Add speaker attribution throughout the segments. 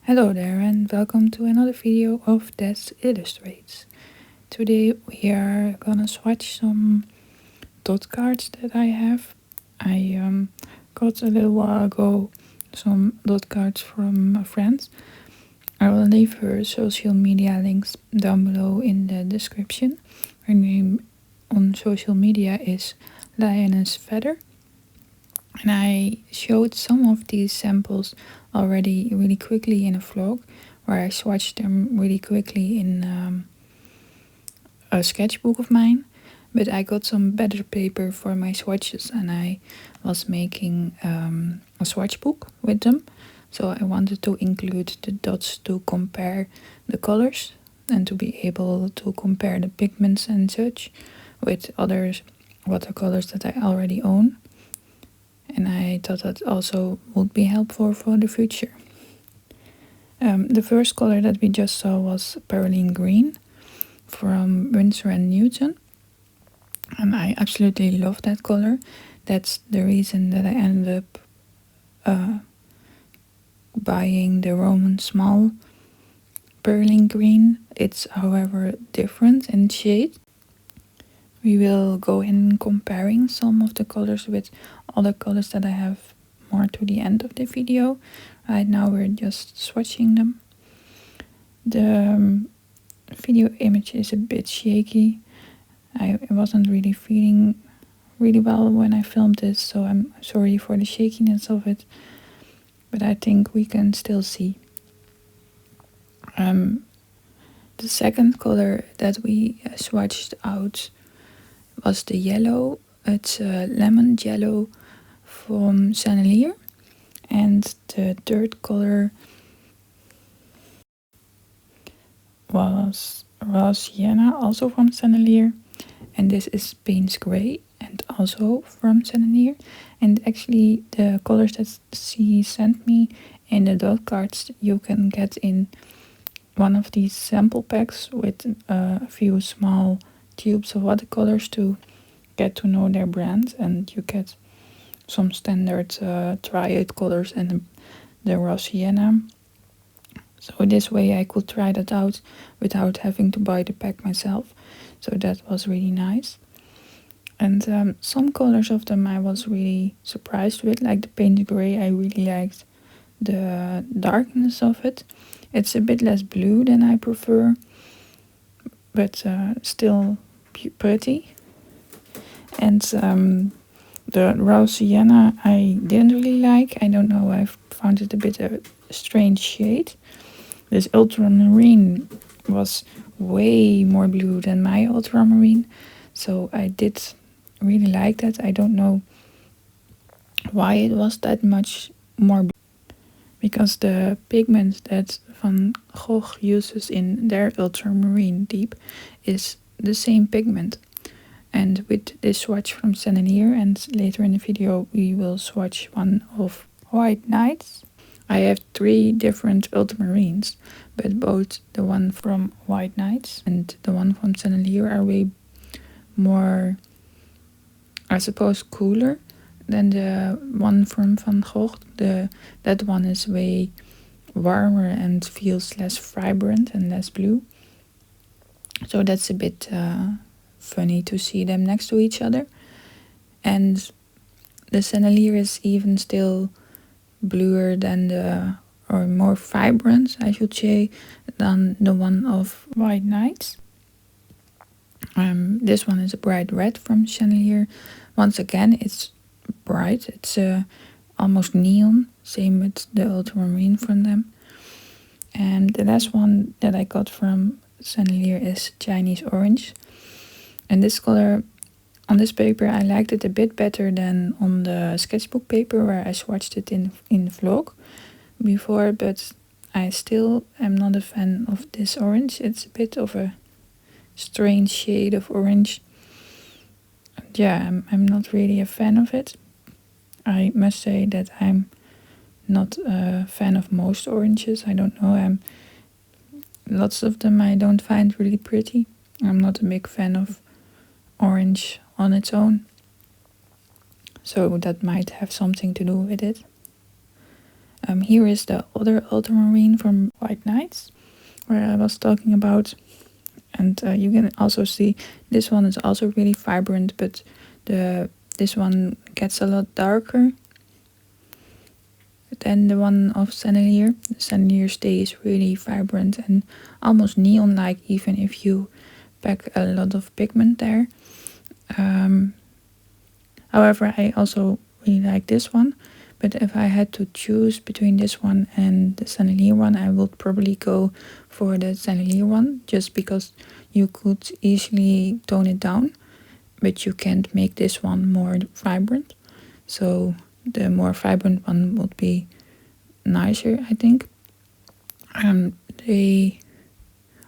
Speaker 1: Hello there and welcome to another video of Des Illustrates. Today we are gonna swatch some dot cards that I have. I got a little while ago some dot cards from a friend. I will leave her social media links down below in the description. Her name on social media is Lionessfeather. And I showed some of these samples already really quickly in a vlog where I swatched them really quickly in a sketchbook of mine. But I got some better paper for my swatches and I was making a swatch book with them. So I wanted to include the dots to compare the colors and to be able to compare the pigments and such with other watercolors that I already own. And I thought that also would be helpful for the future. The first color that we just saw was Perylene Green from Winsor & Newton. And I absolutely love that color. That's the reason that I ended up buying the Roman Small Perylene Green. It's however different in shade. We will go in comparing some of the colors with other colors that I have more to the end of the video. Right now we're just swatching them. The video image is a bit shaky. I wasn't really feeling really well when I filmed this, so I'm sorry for the shakiness of it. But I think we can still see. The second color that we swatched out was the yellow. It's a lemon yellow from Sennelier. And the third color was Sienna, also from Sennelier. And this is Payne's Grey, and also from Sennelier. And actually the colors that she sent me in the dot cards you can get in one of these sample packs with a few small tubes of watercolors to get to know their brand, and you get some standard triad colors and the raw sienna. So this way I could try that out without having to buy the pack myself. So that was really nice. And some colors of them I was really surprised with, like the Painted Grey. I really liked the darkness of it. It's a bit less blue than I prefer, but still pretty. And the raw sienna I didn't really like. I don't know, I found it a bit a strange shade. This ultramarine was way more blue than my ultramarine, so I did really like that. I don't know why it was that much more blue, because the pigment that Van Gogh uses in their ultramarine deep is the same pigment. And with this swatch from Sennelier, and later in the video we will swatch one of White Nights. I have 3 different ultramarines, but both the one from White Nights and the one from Sennelier are way more, I suppose, cooler than the one from Van Gogh. That one is way warmer and feels less vibrant and less blue. So that's a bit funny to see them next to each other. And the Sennelier is even still bluer than or more vibrant, I should say, than the one of White Nights. This one is a bright red from Sennelier. Once again, it's bright. It's almost neon. Same with the ultramarine from them. And the last one that I got from Sennelier is Chinese Orange. And this color on this paper I liked it a bit better than on the sketchbook paper where I swatched it in vlog before, but I still am not a fan of this orange. It's a bit of a strange shade of orange. Yeah, I'm not really a fan of it. I must say that I'm not a fan of most oranges. I don't know, lots of them I don't find really pretty. I'm not a big fan of orange on its own, so that might have something to do with it. Here is the other ultramarine from White Nights, where I was talking about. And you can also see this one is also really vibrant, but this one gets a lot darker than the one of Sennelier. The Sennelier stays really vibrant and almost neon-like, even if you pack a lot of pigment there. However, I also really like this one, but if I had to choose between this one and the Sennelier one, I would probably go for the Sennelier one, just because you could easily tone it down, but you can't make this one more vibrant. So the more vibrant one would be nicer, I think. They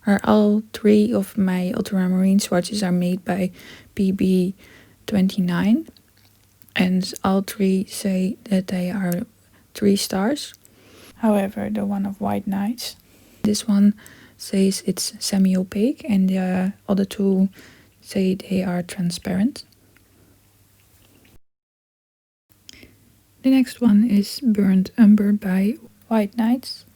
Speaker 1: are all three of my ultramarine swatches are made by PB29, and all three say that they are 3 stars. However, the one of White Nights, this one says it's semi-opaque, and the other two say they are transparent. The next one is Burnt Umber by White Nights.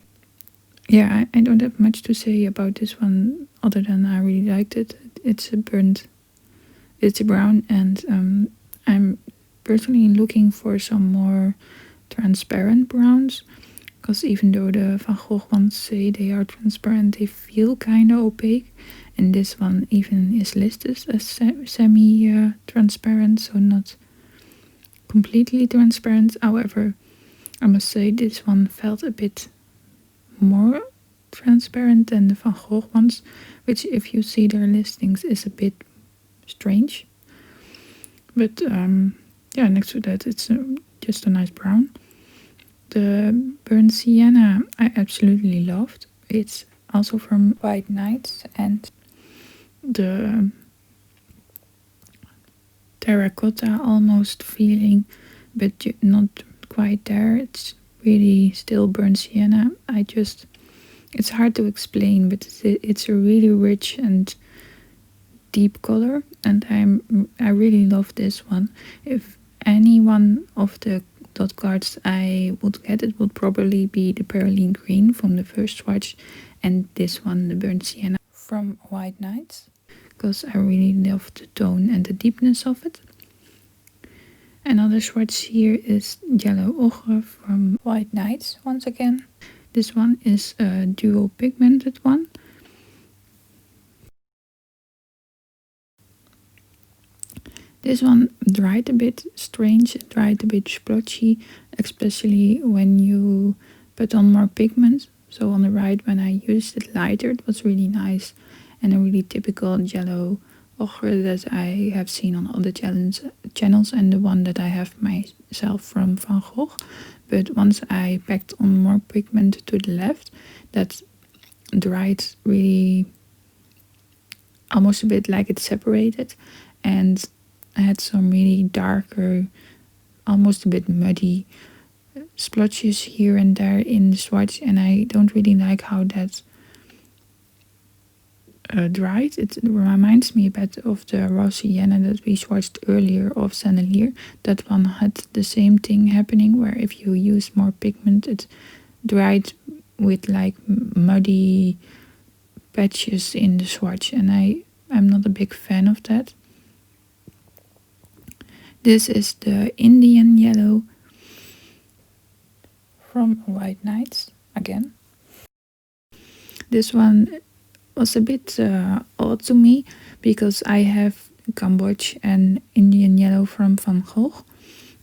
Speaker 1: Yeah, I don't have much to say about this one other than I really liked it. It's a brown, and I'm personally looking for some more transparent browns, because even though the Van Gogh ones say they are transparent, they feel kind of opaque, and this one even is listed as semi-transparent, so not completely transparent. However, I must say this one felt a bit more transparent than the Van Gogh ones, which if you see their listings is a bit strange. But yeah, next to that it's just a nice brown. The burnt sienna I absolutely loved. It's also from White Nights, and the terracotta almost feeling, but not quite there. It's really still burnt sienna. It's hard to explain, but it's a really rich and deep color, and I really love this one. If any one of the dot cards I would get, it would probably be the Perylene Green from the first swatch, and this one, the Burnt Sienna from White Nights, because I really love the tone and the deepness of it. Another swatch here is Yellow Ochre from White Nights once again. This one is a dual pigmented one. This one dried a bit strange, dried a bit splotchy, especially when you put on more pigment. So on the right, when I used it lighter, it was really nice, and a really typical yellow ochre that I have seen on other channels, and the one that I have myself from Van Gogh. But once I packed on more pigment to the left, that dried really almost a bit like it separated, and I had some really darker, almost a bit muddy splotches here and there in the swatch, and I don't really like how that dried. It reminds me a bit of the raw sienna that we swatched earlier of Sennelier. That one had the same thing happening, where if you use more pigment, it dried with like muddy patches in the swatch, and I'm not a big fan of that. This is the Indian Yellow from White Nights again. This one was a bit odd to me, because I have Cambodge and Indian Yellow from Van Gogh,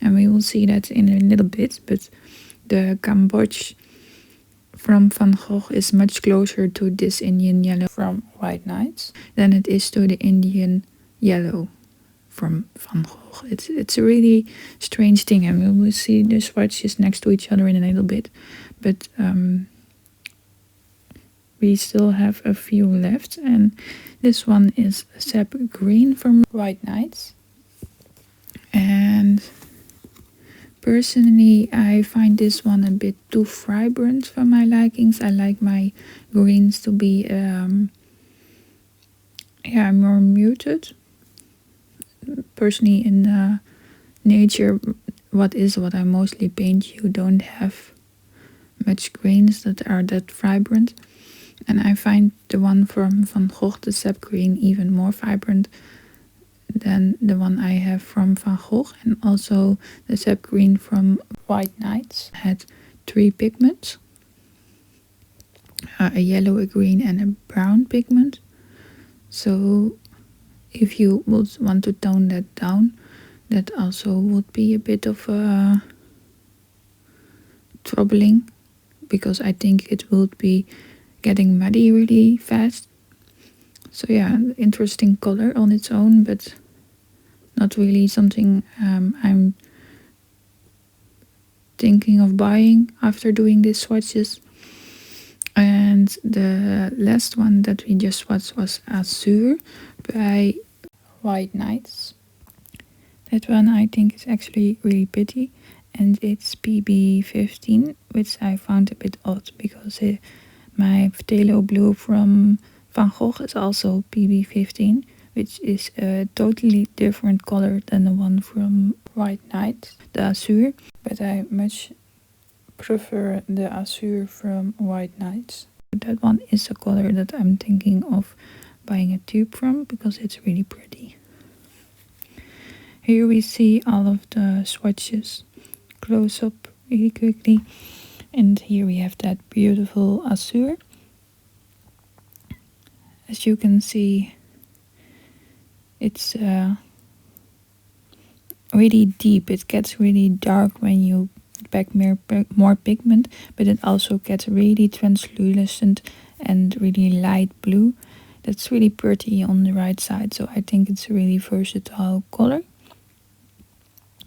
Speaker 1: and we will see that in a little bit, but the Cambodge from Van Gogh is much closer to this Indian Yellow from White Nights than it is to the Indian Yellow from Van Gogh. It's a really strange thing, and we will see the swatches next to each other in a little bit, but we still have a few left, and this one is Sap Green from White Nights. And personally, I find this one a bit too vibrant for my likings. I like my greens to be more muted. Personally, in nature, what I mostly paint, you don't have much grains that are that vibrant. And I find the one from Van Gogh, the sap green, even more vibrant than the one I have from Van Gogh. And also the sap green from White Nights had 3 pigments. A yellow, a green and a brown pigment. So if you would want to tone that down, that also would be a bit of troubling, because I think it would be getting muddy really fast. So yeah, interesting color on its own, but not really something I'm thinking of buying after doing these swatches. And the last one that we just swatched was Azure by White Nights. That one I think is actually really pretty, and it's PB15, which I found a bit odd because my phthalo blue from Van Gogh is also PB15, which is a totally different color than the one from White Night, the Azure, but I much prefer the Azure from White Nights. That one is a color that I'm thinking of buying a tube from because it's really pretty. Here we see all of the swatches close up really quickly, and here we have that beautiful Azure. As you can see, it's really deep. It gets really dark when you pack more pigment, but it also gets really translucent and really light blue. That's really pretty on the right side, so I think it's a really versatile color.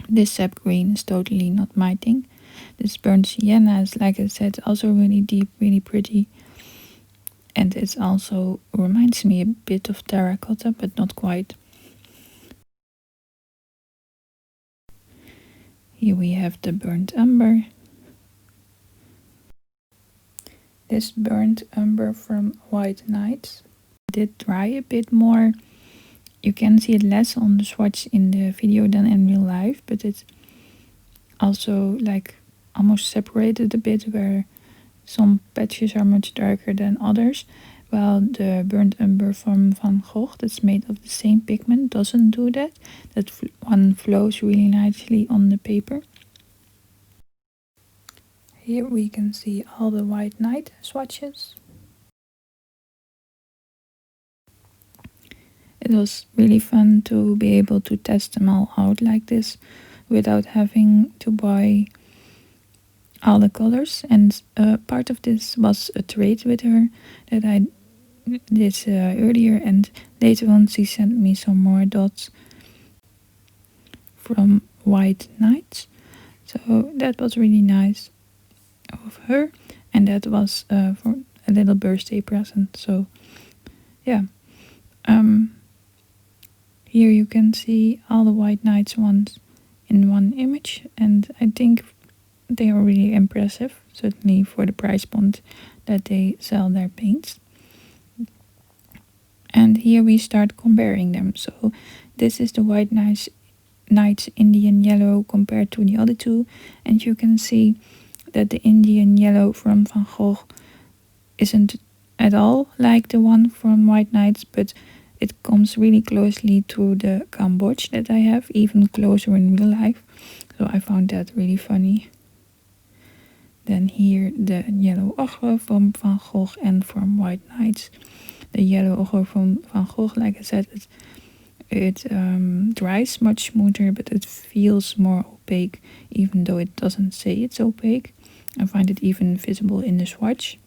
Speaker 1: This sap green is totally not my thing. This burnt sienna is, like I said, also really deep, really pretty. And it also reminds me a bit of terracotta, but not quite. Here we have the burnt umber. This burnt umber from White Nights did dry a bit more. You can see it less on the swatch in the video than in real life, but it's also like almost separated a bit, where some patches are much darker than others, while the burnt umber from Van Gogh, that's made of the same pigment, doesn't do that. That one flows really nicely on the paper. Here we can see all the White Night swatches. It was really fun to be able to test them all out like this without having to buy all the colors. And part of this was a trade with her that I did earlier, and later on she sent me some more dots from White Nights. So that was really nice of her, and that was for a little birthday present. So yeah. Here you can see all the White Nights ones in one image, and I think they are really impressive, certainly for the price point that they sell their paints. And here we start comparing them. So this is the White Nights Indian Yellow compared to the other two, and you can see that the Indian Yellow from Van Gogh isn't at all like the one from White Nights, but it comes really closely to the Cambodge that I have, even closer in real life. So I found that really funny. Then here the yellow ochre from Van Gogh and from White Nights. The yellow ochre from Van Gogh, like I said, it dries much smoother, but it feels more opaque, even though it doesn't say it's opaque. I find it even visible in the swatch.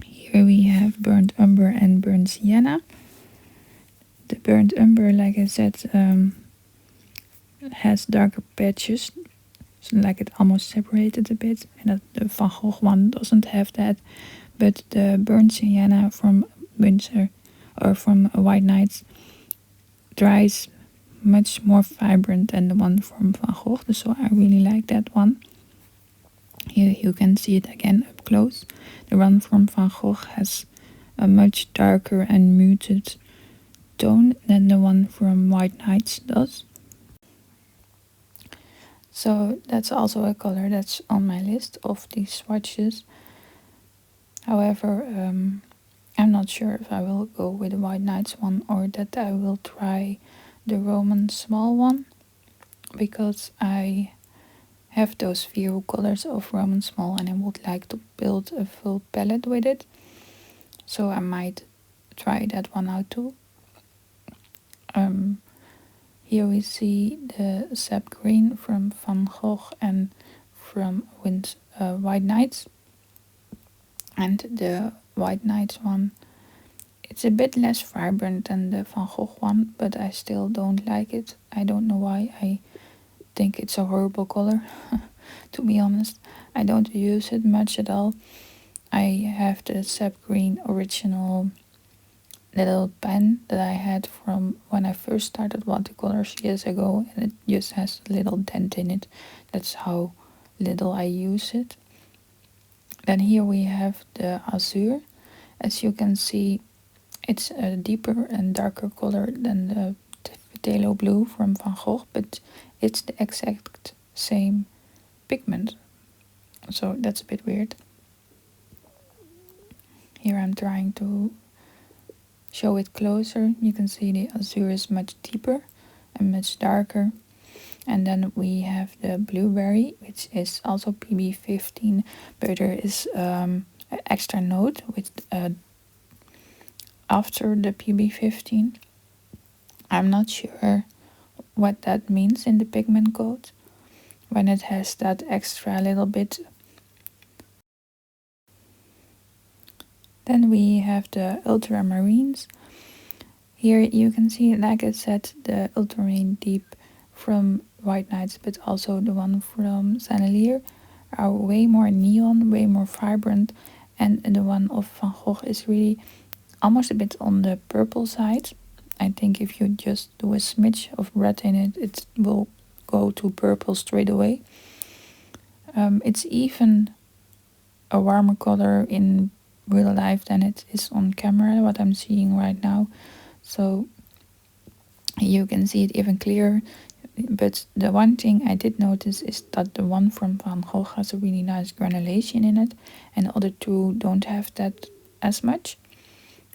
Speaker 1: Here we have burnt umber and burnt sienna. The burnt umber, like I said, has darker patches, so like it almost separated a bit, and the Van Gogh one doesn't have that. But the burnt sienna from Winter or from White Nights dries much more vibrant than the one from Van Gogh, so I really like that one. Here you can see it again up close. The one from Van Gogh has a much darker and muted tone than the one from White Nights does. So that's also a color that's on my list of these swatches. However, I'm not sure if I will go with the White Nights one or that I will try the Roman small one, because I have those few colors of Roman small and I would like to build a full palette with it. So I might try that one out too. Here we see the sap green from Van Gogh and from White Nights. And the White Nights one, it's a bit less vibrant than the Van Gogh one, but I still don't like it. I don't know why. I think it's a horrible color, to be honest. I don't use it much at all. I have the sap green original little pen that I had from when I first started watercolors years ago, and it just has a little dent in it. That's how little I use it. Then here we have the azure. As you can see, it's a deeper and darker color than the phthalo blue from Van Gogh, but it's the exact same pigment. So that's a bit weird. Here I'm trying to show it closer. You can see the azure is much deeper and much darker. And then we have the blueberry, which is also PB15, but there is an extra note with after the PB15. I'm not sure what that means in the pigment code when it has that extra little bit. Then we have the ultramarines. Here you can see, like I said, the ultramarine deep from White Nights, but also the one from Sennelier are way more neon, way more vibrant, and the one of Van Gogh is really almost a bit on the purple side. I think if you just do a smidge of red in it, it will go to purple straight away. It's even a warmer color in real life than it is on camera, what I'm seeing right now. So you can see it even clearer. But the one thing I did notice is that the one from Van Gogh has a really nice granulation in it, and the other two don't have that as much,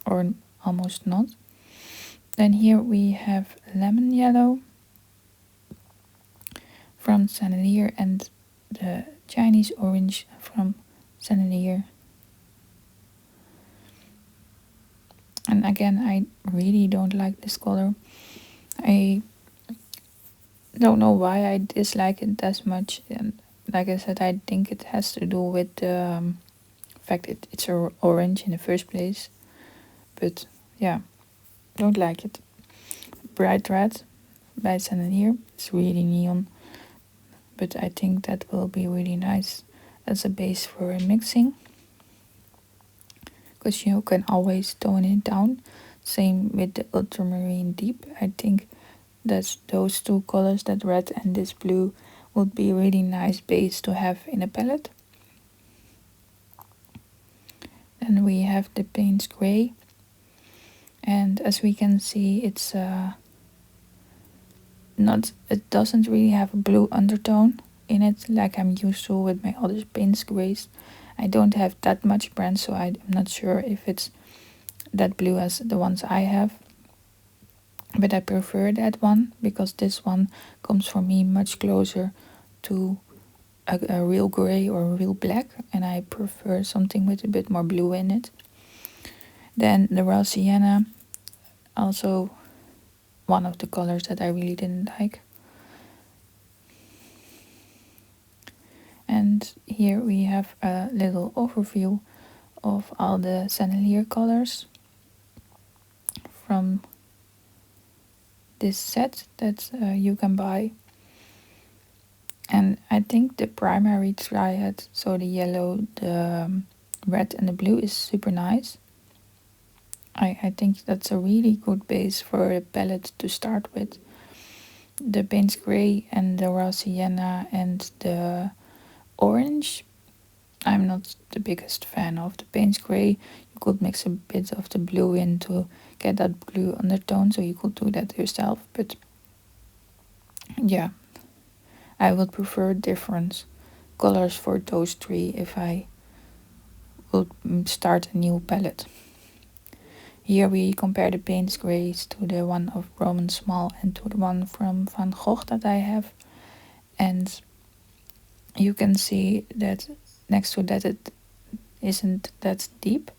Speaker 1: or almost not. Then here we have lemon yellow from Sennelier and the Chinese orange from Sennelier. And again, I really don't like this color. I don't know why I dislike it as much. And like I said, I think it has to do with the fact it's orange in the first place. But yeah, don't like it. Bright red by Sennelier. It's really neon. But I think that will be really nice as a base for mixing, because you can always tone it down. Same with the ultramarine deep. I think that those two colors, that red and this blue, would be a really nice base to have in a palette. Then we have the Payne's Gray, and as we can see, it's it doesn't really have a blue undertone in it like I'm used to with my other Payne's Grays. I don't have that much brand, so I'm not sure if it's that blue as the ones I have. But I prefer that one because this one comes for me much closer to a real gray or a real black, and I prefer something with a bit more blue in it. Then the raw sienna, also one of the colors that I really didn't like. And here we have a little overview of all the Sennelier colors from this set that you can buy. And I think the primary triad, so the yellow, the red and the blue, is super nice. I think that's a really good base for a palette to start with. The Payne's Gray and the raw sienna and the orange, I'm not the biggest fan of. The Payne's Gray, you could mix a bit of the blue in to get that blue undertone, so you could do that yourself. But yeah, I would prefer different colors for those three if I would start a new palette. Here we compare the Payne's Grays to the one of Roman Small and to the one from Van Gogh that I have. And you can see that next to that it isn't that deep.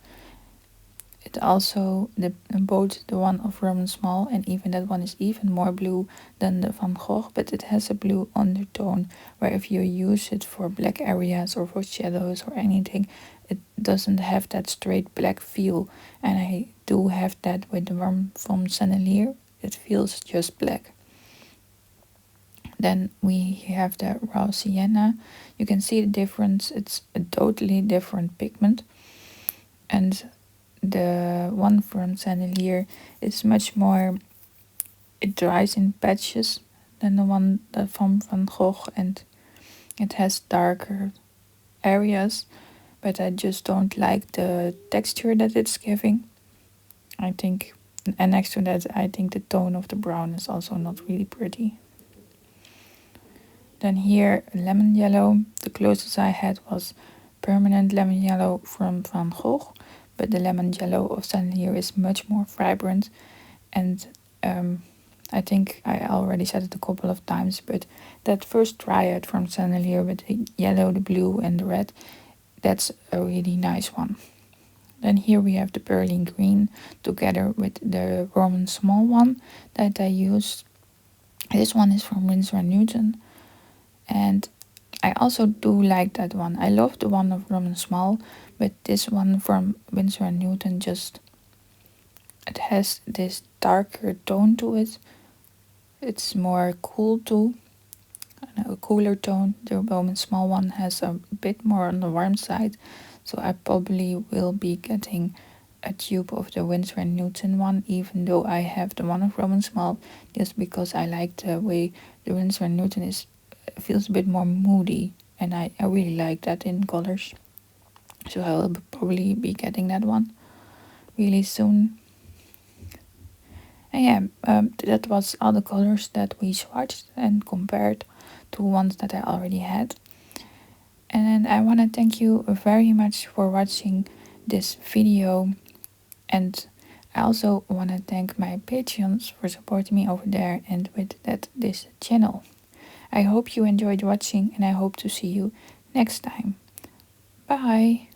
Speaker 1: It also, both the one of Roman Small and even that one is even more blue than the Van Gogh, but it has a blue undertone where if you use it for black areas or for shadows or anything, it doesn't have that straight black feel. And I do have that with the one from Sennelier. It feels just black. Then we have the raw sienna. You can see the difference. It's a totally different pigment. And the one from Sennelier is much more, it dries in patches than the one from Van Gogh, and it has darker areas, but I just don't like the texture that it's giving. I think, and next to that, I think the tone of the brown is also not really pretty. Then here, lemon yellow. The closest I had was permanent lemon yellow from Van Gogh, but the lemon yellow of Sennelier is much more vibrant. And I think I already said it a couple of times, but that first triad from Sennelier with the yellow, the blue and the red, that's a really nice one. Then here we have the Berlin green together with the Roman Small one that I used. This one is from Winsor & Newton. And I also do like that one. I love the one of Roman Small, but this one from Winsor & Newton just, it has this darker tone to it. It's more cool too, a cooler tone. The Roman Small one has a bit more on the warm side, so I probably will be getting a tube of the Winsor & Newton one, even though I have the one of Roman Small, just because I like the way the Winsor & Newton is, feels a bit more moody, and I really like that in colors. So I will probably be getting that one really soon. And yeah, that was all the colors that we swatched and compared to ones that I already had. And I want to thank you very much for watching this video. And I also want to thank my Patreons for supporting me over there and with that this channel. I hope you enjoyed watching, and I hope to see you next time. Bye!